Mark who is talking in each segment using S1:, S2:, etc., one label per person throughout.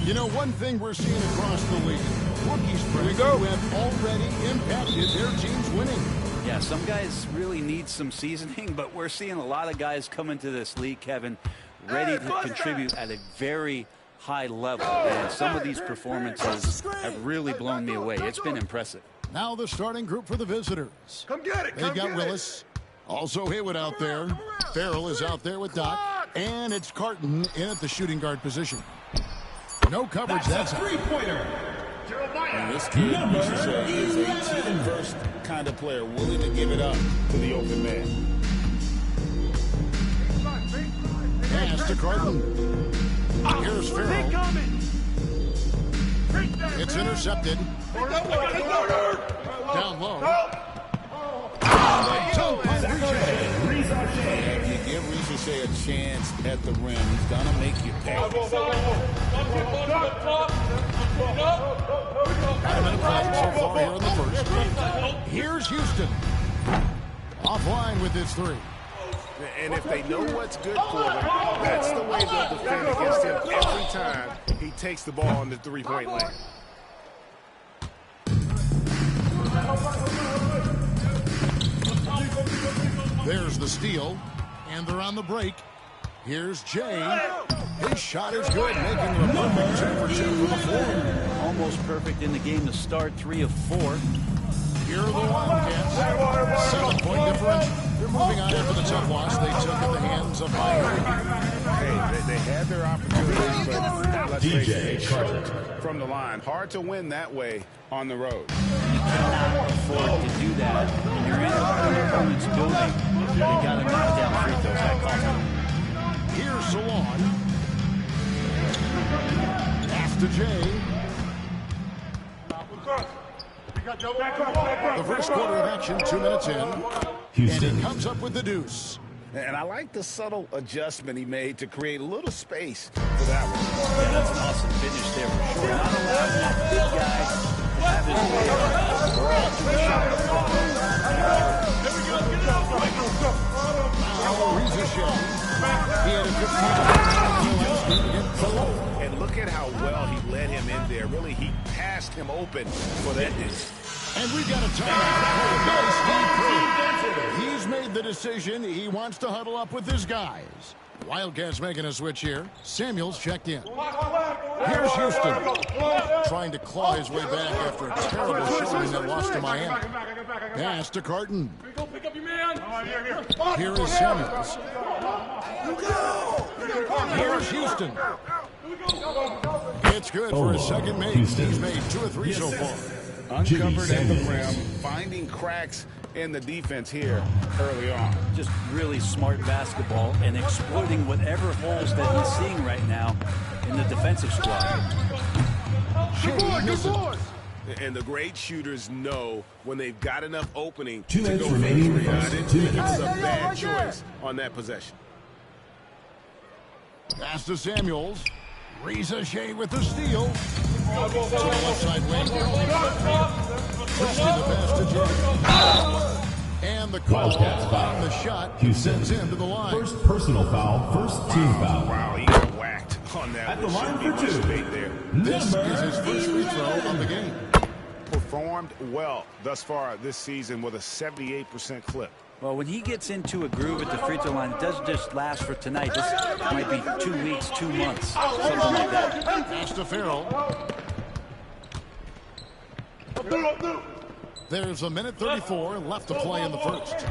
S1: You know, one thing we're seeing across the league, rookies who have already impacted their team's winning.
S2: Yeah, some guys really need some seasoning, but we're seeing a lot of guys come into this league, Kevin, ready to contribute at a very high level. And some of these performances have really blown me away. It's been impressive.
S1: Now the starting group for the visitors.
S3: Come get it.
S1: They've got Willis. Also Haywood out there. Farrell is out there with Doc. And it's Carton in at the shooting guard position. No coverage. That's a three-pointer.
S4: And this kid, you should say, is a team-first kind of player, willing to give it up to the open man.
S1: Pass to Carton. Here's Farrell. It's intercepted. Down low.
S4: If you give Ricochet a chance at the rim, he's going to make you pay.
S1: Had a minute five so far here in the first. Here's Houston. Offline with his three.
S3: And if they know what's good for them, that's the way they'll defend against him every time he takes the ball in the three-point lane.
S1: There's the steal, and they're on the break. Here's Jay. His shot is good, making it a perfect 2 for 2 from the floor.
S2: Almost perfect in the game to start, 3 of 4.
S1: Here are the Wildcats. 7-point differential. They're moving on after the tough loss they took at the hands of Miami.
S3: Hey, they had their opportunities, but let's face it, from the line. Hard to win that way on the road.
S2: You cannot afford to do that when you're in an opponent's building. You got to knock down free throws that cost.
S1: Here's Salon. Pass to Jay. The first quarter of action, 2 minutes in. Houston. And he comes up with the deuce.
S3: And I like the subtle adjustment he made to create a little space for that one.
S2: Yeah, that's an awesome finish there for sure. Not allowing that big guy to have his way or alter the shot of the ball.
S1: He had a
S3: and look at how well he led him in there. Really, he passed him open for that deuce.
S1: And we've got a timeout. He's made the decision. He wants to huddle up with his guys. Wildcats making a switch here. Samuels checked in. Here's Houston. Trying to claw his way back after a terrible showing that lost to Miami. Pass to Carton. Here is Samuels. Here's Houston. It's good for his second make. He's made 2 of 3 so far.
S3: Uncovered at the rim, finding cracks in the defense here early on.
S2: Just really smart basketball and exploiting whatever holes that he's seeing right now in the defensive squad.
S3: And the great shooters know when they've got enough opening
S5: 2
S3: to
S5: minutes
S3: go
S5: remaining in the
S3: for
S5: first.
S3: it.
S5: 2 minutes.
S3: It's a bad choice on that possession.
S1: Pass to Samuels. Ricochet with the steal. To the left side wing. Pushed in the pass to Jay. And the call on the shot sends him to the line.
S5: First personal foul, first team foul.
S3: Wow, he got whacked on that.
S5: At the line for 2.
S3: There.
S1: This is his first free throw of the game.
S3: Performed well thus far this season with a 78% clip.
S2: Well, when he gets into a groove at the free throw line, it doesn't just last for tonight. This might be 2 weeks, 2 months, something like that.
S1: Pass to Farrell. There's a minute 34 left to play in the first.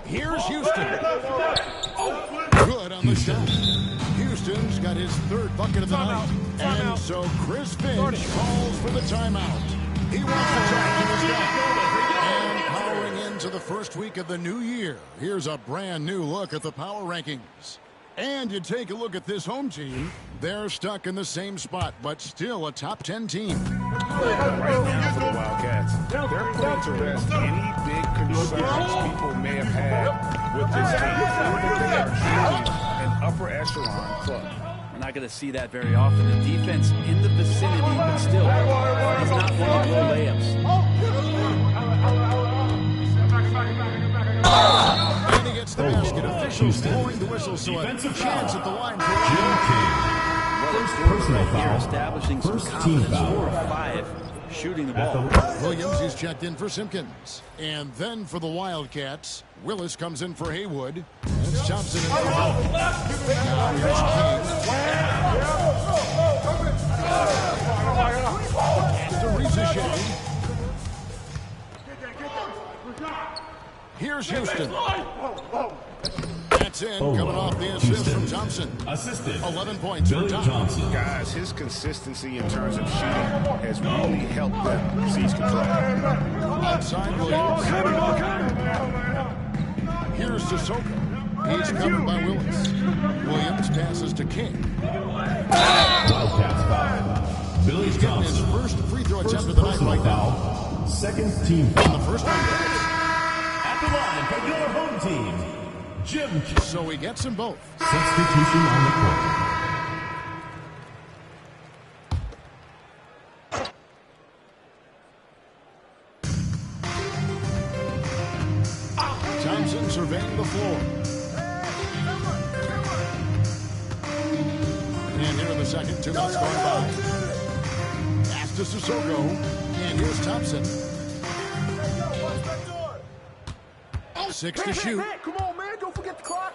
S1: Here's Houston. Good on the shot. Houston's got his 3rd bucket of the night. And so Chris Finch calls for the timeout. He wants to talk to his guy. And powering into the first week of the new year, here's a brand new look at the power rankings. And you take a look at this home team, they're stuck in the same spot, but still a top 10 team.
S3: Right now for the Wildcats, they're putting to rest any big concerns people may have had with this team. They are truly an upper echelon club.
S2: We're not going to see that very often. The defense in the vicinity, but still, he's not one of the low layups.
S1: And he gets the basket. Officials blowing the whistle, so a chance at the line for Jim King.
S5: Personal
S2: Here,
S5: foul.
S2: establishing some
S5: First team
S2: confidence.
S5: foul.
S2: 4 of 5 shooting the ball.
S1: Williams is checked in for Simpkins. And then for the Wildcats, Willis comes in for Haywood. That's Thompson in the now here's King. To Rizachet. Here's Houston. That's in, coming off the assist from Thompson.
S5: Assisted.
S1: 11 points for
S5: Billy
S1: Thompson.
S5: Thompson.
S3: Guys, his consistency in terms of shooting has really helped them seize control.
S1: Outside Williams. Here's Sissoko. He's covered by Willis. Williams passes to King.
S5: Wildcats foul. Billy
S1: He's getting his
S5: Thompson.
S1: first free throw
S5: First
S1: attempt of the night
S5: personal
S1: right now.
S5: foul. Second team
S1: On
S5: foul.
S1: the first one.
S5: At the line for your home team. Jim.
S1: So he gets them both.
S5: Substitution on the court.
S1: Thompson surveying the floor. And here in the second, 2 minutes going by. Pass to Sissoko. And here's Thompson. 6 to shoot.
S6: Come on, man. Don't forget the clock.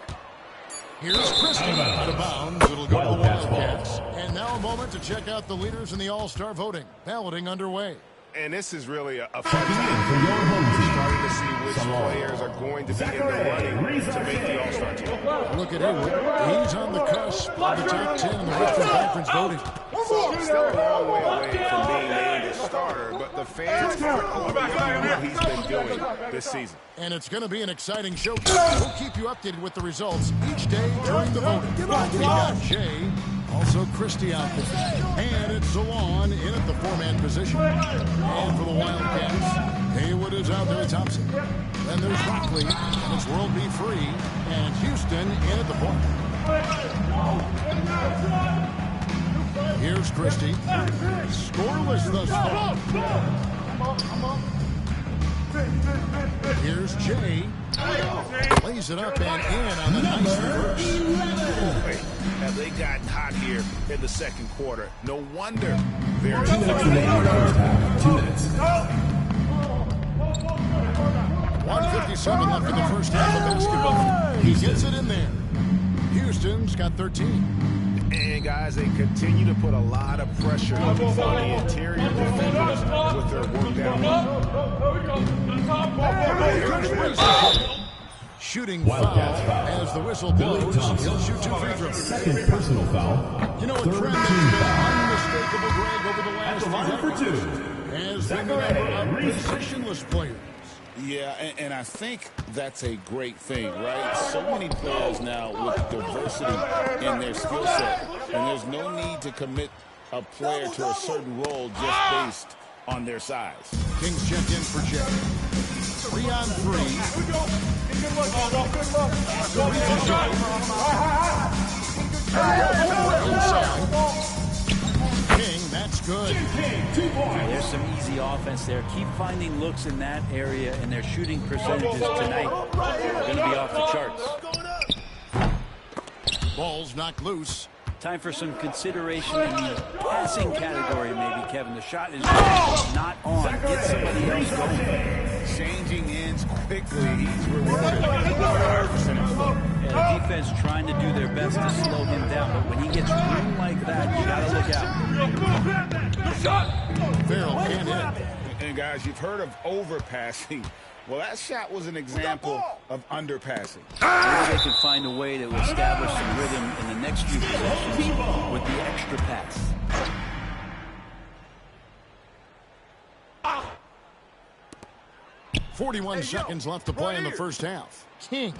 S1: Here's Christie out of bounds. It'll go to the
S5: Wildcats ball.
S1: Wildcats. And now a moment to check out the leaders in the All-Star voting. Balloting underway.
S3: And this is really a fun
S5: Checking in
S3: time.
S5: for your home team.
S3: Starting to see which players are going to be in the running to make the All-Star team.
S1: Look at Haywood. He's on the cusp of the top 10 in the Western Conference voting.
S3: Still a long way away from being named a starter, but the fans aren't overlooking what he's been doing this season.
S1: And it's going to be an exciting show. We'll keep you updated with the results each day during the voting. We got Jay, also Christie out there. And it's Zalon in at the 4-man position. And for the Wildcats, Haywood is out there with Thompson. Then there's Rockley, and it's World Be Free, and Houston in at the point. Here's Christie. Scoreless thus far. Here's Jay. Lays it up and in on the nice reverse.
S3: Boy, have they gotten hot here in the second quarter. No wonder they're
S5: 2 minutes remaining in the first half. 2 minutes.
S1: 1:57 left in the first half of basketball. He gets it in there. Houston's got 13.
S3: And guys, they continue to put a lot of pressure on the interior defenders with their work down.
S1: Shooting foul
S5: Wildcats foul.
S1: as the whistle
S5: Billy
S1: blows.
S5: Thompson.
S1: He'll shoot 2 free throws.
S5: Second personal foul.
S1: You know, a
S5: Third
S1: trend that's
S5: team
S1: been
S5: foul.
S1: unmistakable, Greg, over the
S5: At
S1: last
S5: the line
S1: few
S5: for
S1: decades
S5: 2.
S1: has been the number of positionless players.
S4: Yeah, and I think that's a great thing, right? So many players now with diversity in their skill set, and there's no need to commit a player to a certain role just based on their size.
S1: Kings check in for Jay. 3 on 3. Inside. King, that's good.
S2: There's some easy offense there. Keep finding looks in that area, and their shooting percentages tonight are going to be off the charts.
S1: Ball's knocked loose.
S2: Time for some consideration in the passing category, maybe, Kevin. The shot is not on. Get somebody else going.
S4: Changing ends quickly, he's rewarded.
S2: Yeah, the defense trying to do their best to slow him down, but when he gets room like that, you got to look out.
S1: Farrell can't hit.
S4: And guys, you've heard of overpassing. Well, that shot was an example of underpassing.
S2: Maybe they can find a way to establish some rhythm in the next few possessions with the extra pass.
S1: 41 seconds left to play in the first half. King,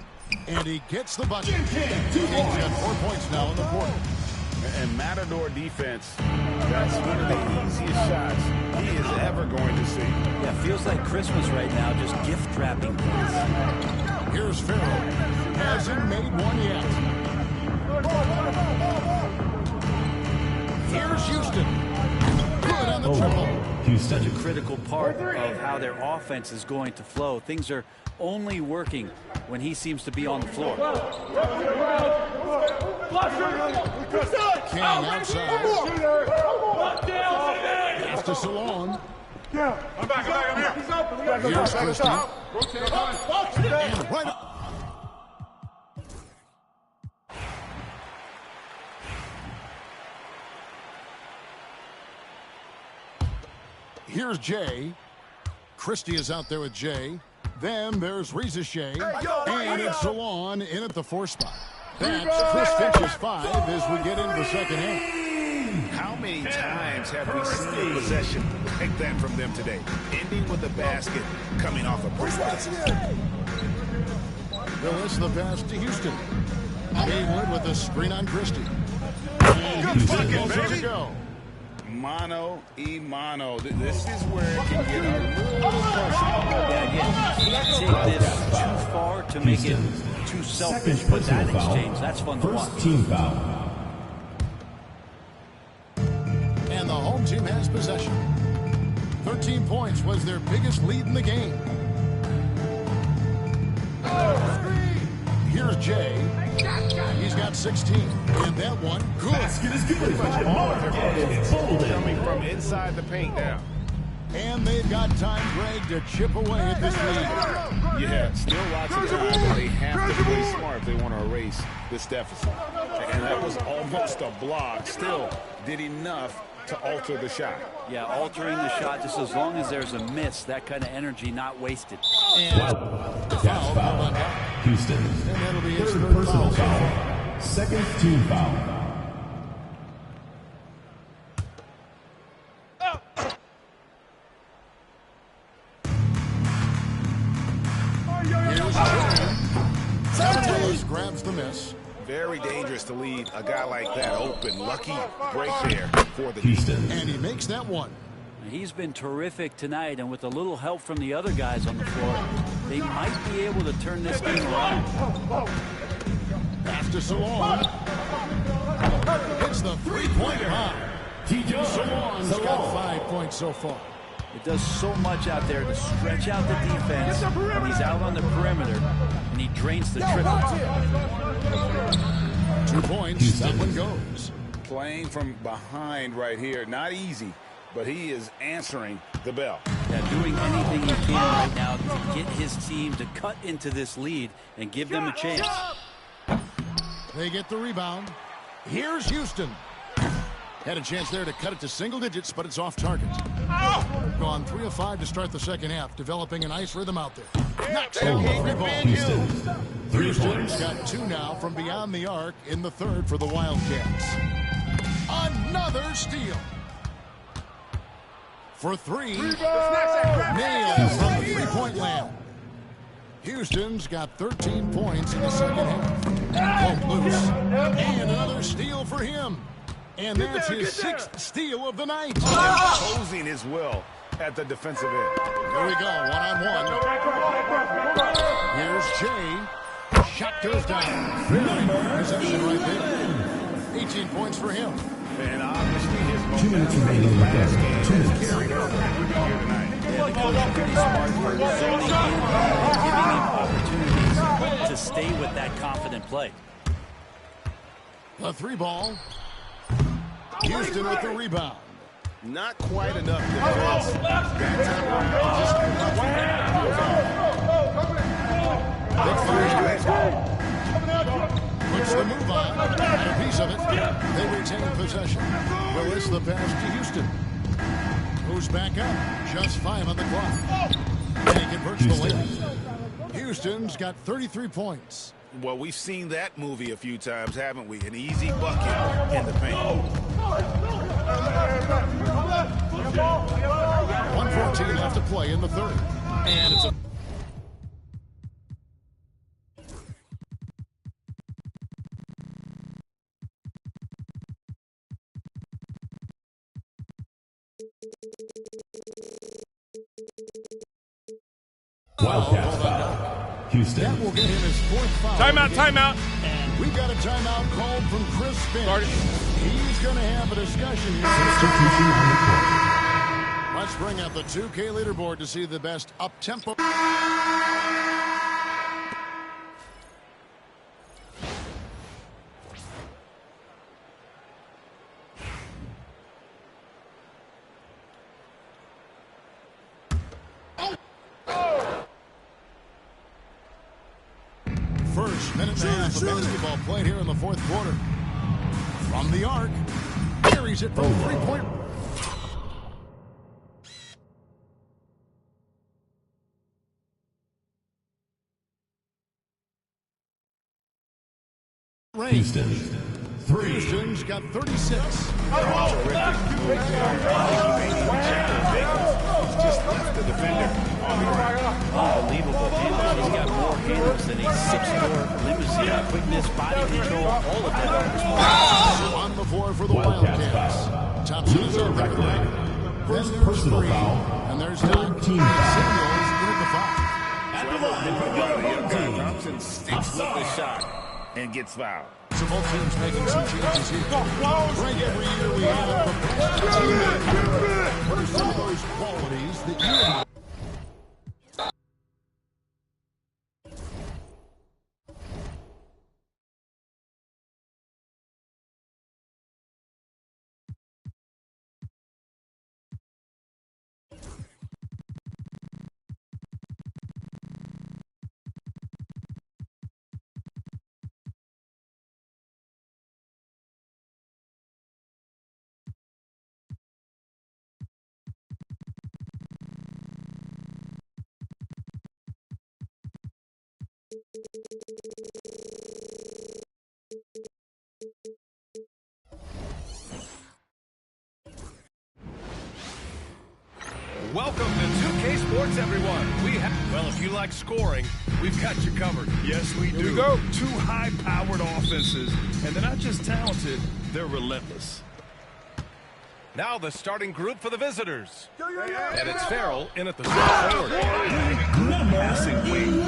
S1: and he gets the bucket. King's got 4 points now in the quarter.
S3: And Matador defense, that's one of the easiest shots he is ever going to see.
S2: Yeah, feels like Christmas right now, just gift wrapping points.
S1: Here's Farrell. Hasn't made one yet. Here's Houston. Good good on the triple.
S2: Such a critical part of how their offense is going to flow. Things are only working when he seems to be on the floor.
S1: King outside. Pass to Salon.
S6: I'm back. I'm here.
S1: Here's Christie. And right up. Here's Jay. Christie is out there with Jay. Then there's Reza Shea. And it's Salon in at the 4 spot. That's Chris Finch's 5 as we get into the second half.
S4: How many times have we seen a possession like that from them today? Ending with a basket coming off a break.
S1: Willis the pass to Houston. Haywood with the screen on Christie. And Houston goes to go.
S4: Mano y mano. This is where it can get a little personal.
S2: Yeah, again, you can't take this too far to make it too selfish, but that exchange, that's fun to watch.
S5: First team foul.
S1: And the home team has possession. 13 points was their biggest lead in the game. Here's Jay. He's got 16. And that one, good.
S5: Basket is good.
S4: Coming from inside the paint now.
S1: And they've got time, Greg, to chip away at this lead.
S4: Yeah, still lots of time, but they have to play smart if they want to erase this deficit. And that was almost a block. Still did enough to alter the shot.
S2: Yeah, altering the shot just as long as there's a miss, that kind of energy not wasted.
S1: And
S5: Foul. Houston.
S1: And that'll be his
S5: Third
S1: third
S5: personal
S1: foul.
S5: foul. Second team foul.
S1: Willis grabs the miss.
S4: Very dangerous to leave a guy like that open. Lucky break there for the
S5: Houston.
S1: And he makes that one.
S2: He's been terrific tonight, and with a little help from the other guys on the floor, they might be able to turn this game around.
S1: Pass to Salon. Hits the three-point bomb. Salon's got 5 points so far.
S2: It does so much out there to stretch out the defense when he's out on the perimeter, and he drains the triple.
S1: 2 points, that one goes.
S4: playing from behind right here. Not easy, but he is answering the bell.
S2: Yeah, doing anything he can right now to get his team to cut into this lead and give them a chance.
S1: They get the rebound. Here's Houston. Had a chance there to cut it to single digits, but it's off target. Gone 3 of 5 to start the second half, developing a nice rhythm out there. Knocks down the three ball.
S5: Houston. 3
S1: Houston's
S5: points.
S1: got 2 now from beyond the arc in the third for the Wildcats. Another steal. For 3. Nailed from the three-point land. Houston's got 13 points in the second half. Pumped loose. And another steal for him. And that's his 6th steal of the night.
S4: Imposing his will at the defensive end.
S1: Here we go, one-on-one. Here's Jay. Shot goes down. Very good possession right there. 18 points for him.
S4: And obviously his
S5: 2 minutes remaining in the game. 2 minutes.
S4: carried over here tonight.
S2: Yeah, the coach is pretty smart for zoning in and giving him opportunities to stay with that confident play.
S1: The 3 ball. Houston with the rebound.
S4: Not quite enough defense. That time around, just
S1: Puts the move on. And a piece of it. They retain possession. Willis the pass to Houston. Moves back up. Just 5 on the clock. And he converts the lead. Houston's got 33 points.
S4: Well, we've seen that movie a few times, haven't we? An easy bucket in the paint.
S1: 1:14 left to play in the third. And it's a...
S5: Wildcats foul. Houston.
S1: That will get him his 4th foul.
S3: Timeout.
S1: And we got a timeout called from Chris Finch. He's going to have a discussion here.
S5: Substitution on the court.
S1: Let's bring out the 2K leaderboard to see the best up-tempo. First minute and a half of basketball played here in the fourth quarter. From the arc, carries it from three-point range.
S5: Houston, 3.
S1: Houston's got 36.
S3: Just left the defender on the ground.
S2: Unbelievable handles. He's got more handles than a 6-door limousine. Quickness, body control, all of that.
S1: On the floor for the Wildcats. Thompson is over.
S5: First personal foul.
S1: And there's not
S5: team
S1: signals in the foul.
S5: At the line for your home team.
S4: Thompson sticks with the shot and gets fouled.
S1: So both teams making some changes here. Right, every year we have a team. What are some of those qualities that you have?
S7: Welcome to 2K Sports, everyone. Well, if you like scoring, we've got you covered. Yes, we do. Here we go. 2 high-powered offenses, and they're not just talented, they're relentless. Now the starting group for the visitors. And it's Farrell in at the small forward. Passing wing.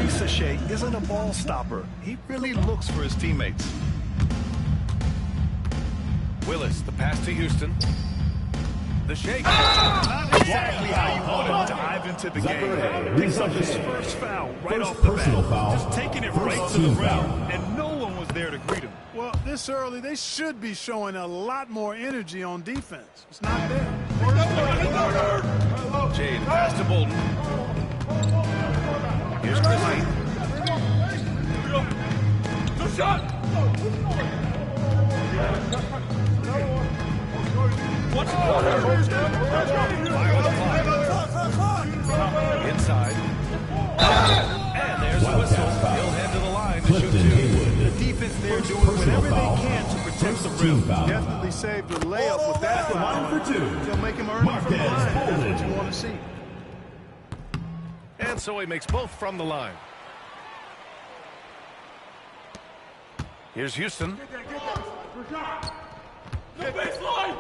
S7: Sachet isn't a ball stopper. He really looks for his teammates. Willis, the pass to Houston. The shake. Not exactly how you want to dive into the game. Picks up his first foul right off the bat. Just taking it right to the rim, and no one was there to greet him.
S6: Well, this early, they should be showing a lot more energy on defense. It's not there.
S7: Jay, the pass to Bolden. Here's Christie.
S6: Good shot. What's the
S7: Inside. And there's the whistle. He'll head to the line to shoot 2. The defense there doing whatever they can to protect the rim.
S6: Definitely saved the layup with that.
S5: Line for 2.
S6: They'll make him earn it from the line. That's what you want to see.
S7: And so he makes both from the line. Here's Houston.
S6: The baseline!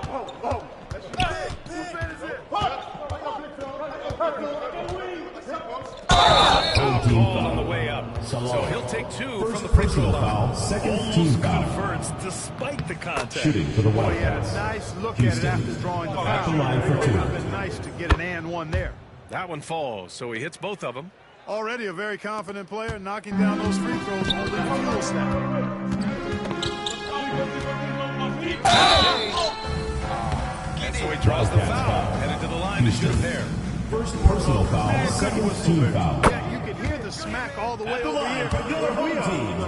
S7: Ball on the way up. So he'll take 2 from the personal line.
S5: Second team foul.
S7: Converts despite the contact.
S5: Shooting for the
S6: He had a
S5: Wildcats.
S6: nice look
S5: Houston.
S6: at it after drawing the
S5: At the
S6: foul.
S5: line for
S6: It
S5: 2.
S6: would have been nice to get an and one there.
S7: That one falls, so he hits both of them.
S6: Already a very confident player, knocking down those free throws only fuels that.
S7: And so he draws the foul. Headed to the line to shoot there.
S5: First personal foul. Second team foul.
S6: Yeah, you can hear the smack all the way
S5: At the
S6: over
S5: line
S6: here.
S5: for your home team.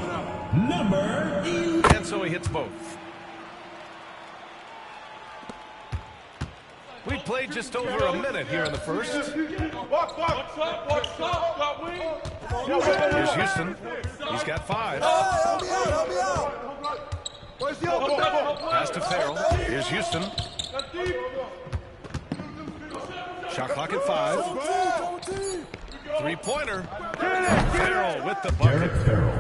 S5: Number 11.
S7: And so he hits both. We played just over a minute here in the first. Here's Houston. He's got 5. Pass to Farrell. Here's Houston. Shot clock at 5. 3-pointer. Farrell with the bucket.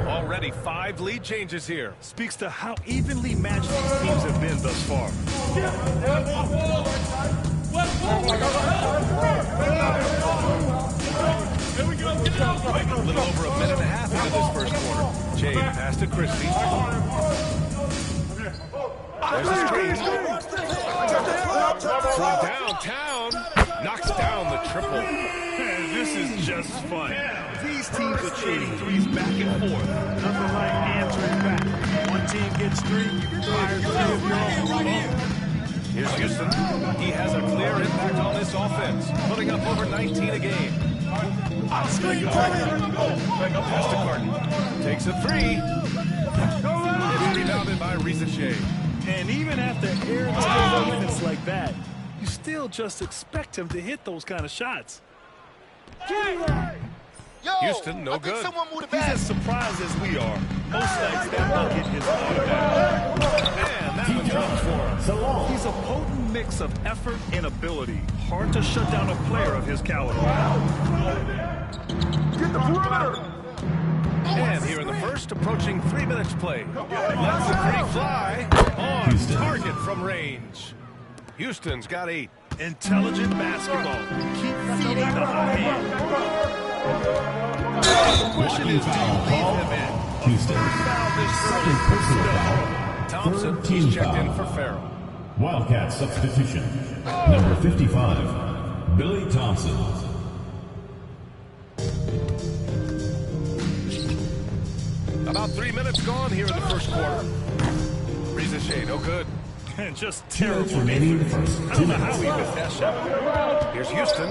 S7: Already 5 lead changes here. Speaks to how evenly matched these teams have been thus far. A little over a minute and a half into this first quarter. Jay, pass to Christie. There's the screen. From downtown. Knocks down the triple.
S6: Man, this is just fun. These teams are trading threes back and forth. Nothing like answering back. One team gets three, you can fire three of your own.
S7: Here's Houston. He has a clear impact on this offense, putting up over 19 a game.
S6: Screen coming.
S7: Pass to Carton. Takes a three. It's rebounded by Risache.
S6: And even after airing offense like that, you still just expect him to hit those kind of shots.
S7: Houston, no good.
S6: He's as surprised as we are. Most nights that bucket is automatic.
S7: Man, that one drops for him.
S6: He's a potent mix of effort and ability. Hard to shut down a player of his caliber.
S7: Get the perimeter. And here in the first, approaching 3 minutes play. Lets the three fly on target from range. Houston's got 8.
S6: Intelligent basketball. Keep feeding the hot hand. The question is, do you leave him in?
S5: Houston. Second personal foul.
S7: Thompson,
S5: Third team
S7: he's checked in
S5: foul.
S7: for Farrell.
S5: Wildcat substitution. Number 55, Billy Thompson.
S7: About 3 minutes gone here in the first quarter. Risache, no good.
S6: And just
S5: 2 minutes
S6: terrible.
S5: remaining in the first.
S6: I
S5: 2
S6: don't know how
S5: minutes.
S6: he missed that shot.
S7: Here's Houston.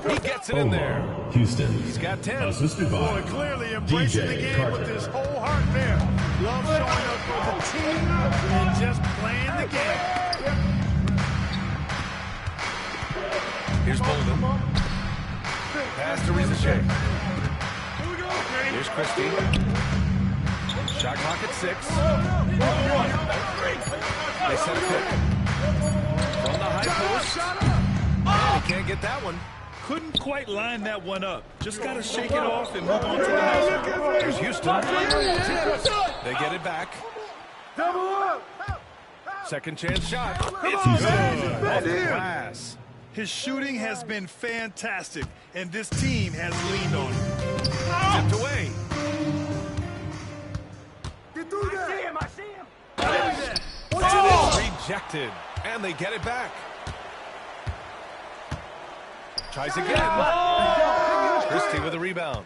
S7: He gets it in there.
S5: Houston.
S7: He's got 10.
S5: Assisted
S6: Boy,
S5: by
S6: clearly embracing the
S5: DJ
S6: game
S5: Carter.
S6: with his whole heart there. Love showing up for the team and just playing the game.
S7: Here's Bolden. Pass to Risache. Here's Christie. Shot clock at 6. They set a pick. From the high post. Oh, he can't get that one.
S6: Couldn't quite line that one up. Just got to shake it off and move on to the next one.
S7: Here's Houston. They get it back. Second chance shot. It's good. Off the glass.
S6: His shooting has been fantastic, and this team has leaned on him.
S7: Tipped away. Rejected. And they get it back. Tries again. Christie with a rebound.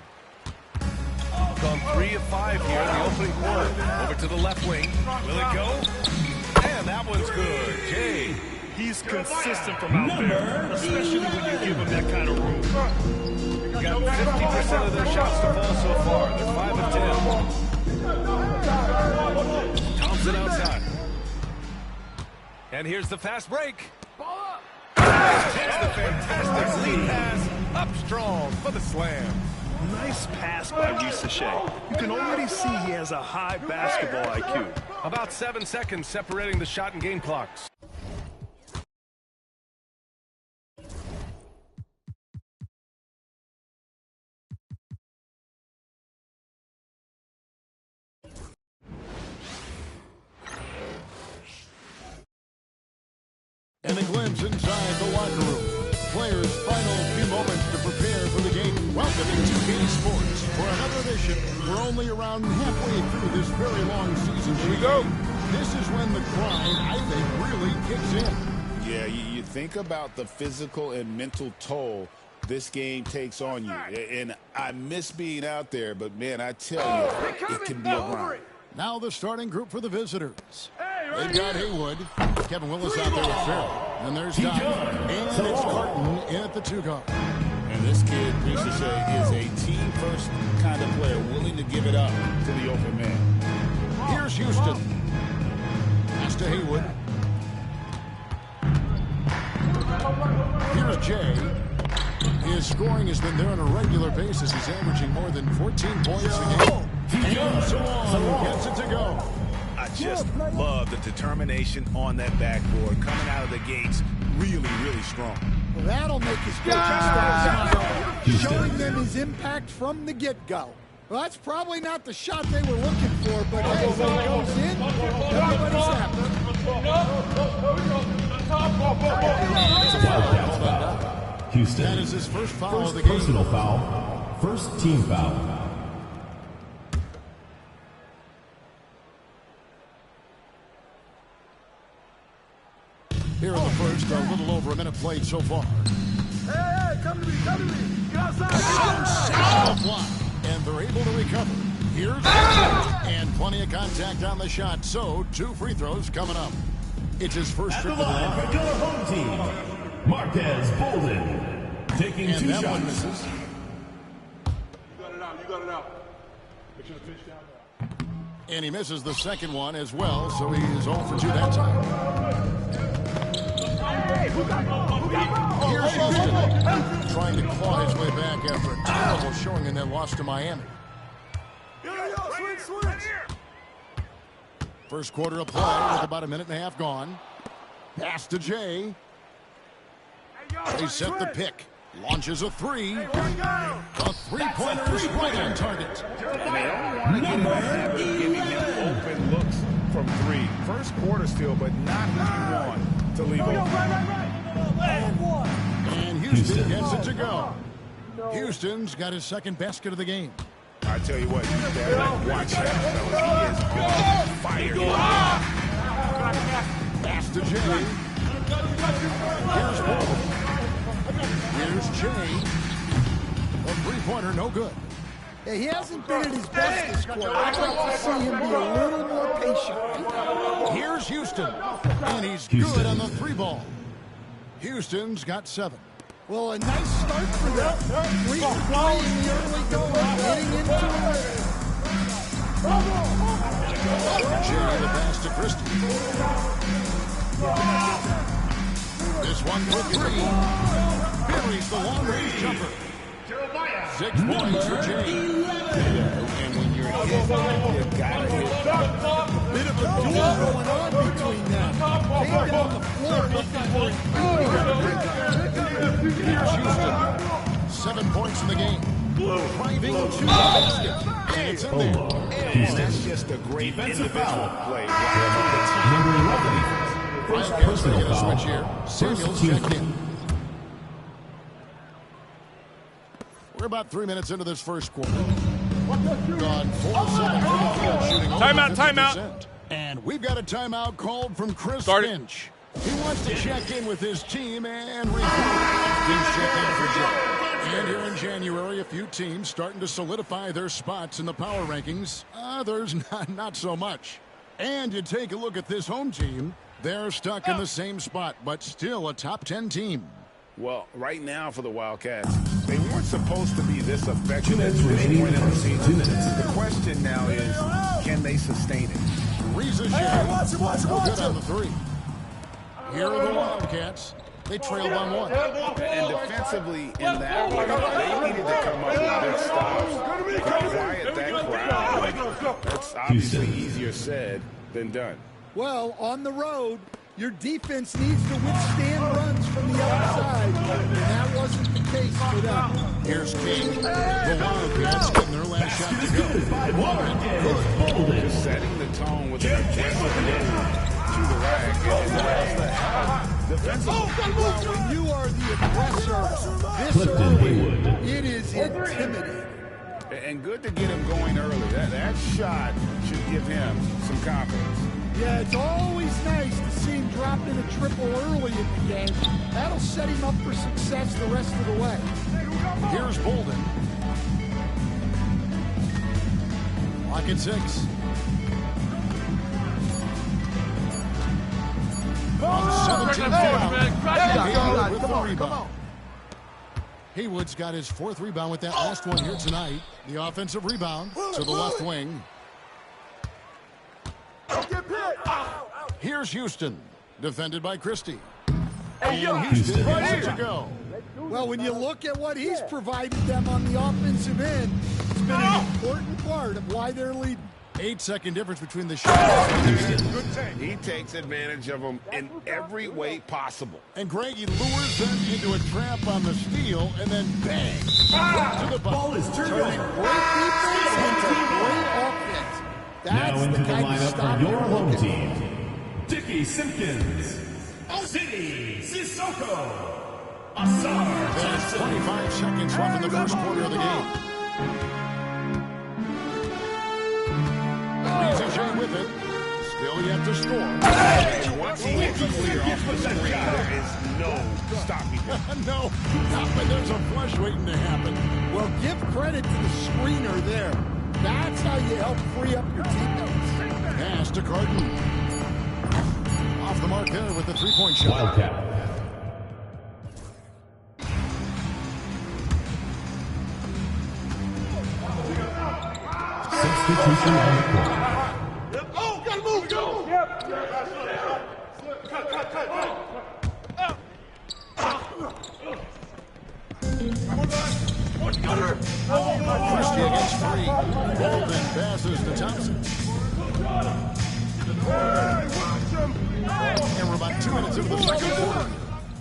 S7: Gone 3 of 5 here in the opening quarter. Over to the left wing. Will it go? And that one's good. Jay.
S6: He's consistent from out there, especially when you give him that kind of room.
S7: Got 50% of their shots to fall so far. They're 5 of 10. Thompson outside. And here's the fast break. Takes the fantastic lead pass up strong for the slam.
S6: Nice pass by Risache. You can already see he has a high basketball IQ.
S7: About 7 seconds separating the shot and game clocks.
S1: And a glimpse inside the locker room. Players' final few moments to prepare for the game. Welcome to 2K Sports for another edition. We're only around halfway through this very long season. Here we go. This is when the grind, I think, really kicks in.
S4: Yeah, you think about the physical and mental toll this game takes on you. And I miss being out there, but, man, I tell you, it can be a grind.
S1: Now the starting group for the visitors. They've got Haywood, Kevin Willis out there with Farrell. And there's Doc. And it's Carton in at the 2 guard.
S4: And this kid, Risache, is a team-first kind of player, willing to give it up to the open man.
S1: Here's Houston. Pass to Haywood. Here's Jay. His scoring has been there on a regular basis. He's averaging more than 14 points a game. And Salon gets it to go.
S8: I just love the determination on that backboard, coming out of the gates really, really strong.
S9: Well, that'll make his coaching staff smile, showing them his impact from the get-go. Well, that's probably not the shot they were looking for, but hey, if it goes in, everybody's happy.
S5: Houston.
S1: That is his first foul
S5: First
S1: of the game.
S5: personal foul. First team foul.
S1: Here in the first. Just a little over a minute played so far.
S6: Hey, come to me, come to me. Get outside.
S1: And they're able to recover. Here's and plenty of contact on the shot. So 2 free throws coming up. It's his first trip to the line.
S5: For your home team, Marquez Bolden. Taking
S1: And
S5: 2
S1: that one
S5: shots.
S1: misses.
S6: You got it out, you got it out. Make sure to finish down there.
S1: And he misses the second one as well, so he's 0 for 2 that time. Here's Houston, trying to claw his way back after a terrible showing in that loss to Miami.
S6: Switch.
S1: First quarter of play with about a minute and a half gone. Pass to Jay. They set the pick. Launches a 3. A 3-pointer is right on target.
S3: And they only want to get aggressive with giving him open looks from 3. First quarter still, but not who you want to leave open.
S1: And Houston gets it to go. Houston's got his second basket of the game.
S3: I tell you what, watch that, fellas. He is on fire.
S1: Pass to Jay. Here's Paul. Here's Jay. A 3-pointer, no good.
S9: Yeah, he hasn't been at his best this quarter. I'd like to see him be a little more patient.
S1: Here's Houston. And he's good on the 3 ball. Houston's got 7.
S9: Well, a nice start for them. 3 for 3 in the early going, getting into it.
S1: Jay the pass to Christie. This one for 3. Buries the long-range jumper. 6 points for Jay.
S4: And when you're hit, you gotta hit.
S9: Bit of a duel going on between them. Came down the floor looking for
S1: Here's Houston. 7 points in the game. Driving to the basket. And it's in there.
S4: And that's just a great individual play.
S5: Number 11. First personal
S1: Get a switch
S5: foul.
S1: here. Samuels
S5: First team.
S1: checked in. We're about 3 minutes into this first quarter. Gone 4-7 from the field, shooting over
S7: Timeout,
S1: 50%. And we've got a timeout called from Chris Finch. He wants to check in with his team and regroup. He's checking for Joe. And here in January, a few teams starting to solidify their spots in the power rankings. Others not so much. And you take a look at this home team, they're stuck in the same spot, but still a top 10 team.
S3: Well, right now for the Wildcats, they weren't supposed to be this effective at
S5: 2 minutes
S3: this
S5: remaining.
S3: point in the season.
S5: 2 minutes.
S3: The question now is, can they sustain it?
S1: Reza Shea, no good on the 3. Here are the Wildcats. They trailed on 1.
S3: And defensively in that way, they needed to come up with big stops to quiet that crowd. That's obviously easier said than done.
S9: Well, on the road, your defense needs to withstand runs from the outside, and that wasn't the case for them.
S1: Here's King. The Wildcats getting their last shot to go.
S3: Just setting the tone with an aggressive move to the rack. Defensively.
S9: When you are the aggressor this
S5: Clifton
S9: early,
S5: Haywood.
S9: it is intimidating.
S3: And good to get him going early. That shot should give him some confidence.
S9: Yeah, it's always nice to see him drop in a triple early in the game. That'll set him up for success the rest of the way.
S1: Here's Bolden. Lock at 6. On 17 Haywood with the rebound. Haywood's got his 4th rebound with that last one here tonight. The offensive rebound to the left wing. Here's Houston, defended by Christie. And Houston gets it to go.
S9: Well, when you look at what he's provided them on the offensive end, it's been an important part of why they're leading.
S1: 8-second difference between the shots.
S3: He takes advantage of them in every way possible.
S1: And Greg, he lures them into a trap on the steal, and then bang, to the
S5: Ball is turned over.
S9: Great defense into great offense.
S5: Now
S9: That's
S5: into
S9: the
S5: the
S9: kind of
S5: lineup
S9: stop
S5: for your
S9: you're
S5: home
S9: looking
S5: team. Dickie Simpkins. City Sissoko. Asar
S1: There's 25 seconds left in the first quarter of the game. Reza Shea with it. still yet to score.
S3: And once he gets clear off the screen, there is no stopping him.
S1: No, not when there's a flush waiting to happen.
S9: Well, give credit to the screener there. That's how you help free up your teammates.
S1: Pass to Carton. Off the mark there with the three-point shot.
S5: Wildcat. Substitution on the court.
S6: Oh, gotta move, go! Yep.
S1: Christie against free. Ball then passes to Thompson. And we're about 2 minutes into the second quarter.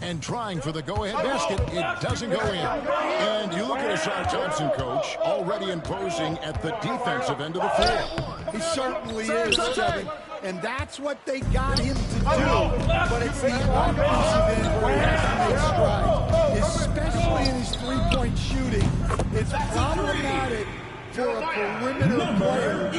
S1: And trying for the go-ahead basket, it doesn't go in. And you look at Ashar Thompson, Coach, already imposing at the defensive end of the floor.
S9: He certainly is, Kevin. And that's what they got him to do. But it's the offensive end where he has to make strides, especially in his three-point shooting. It's problematic for a perimeter player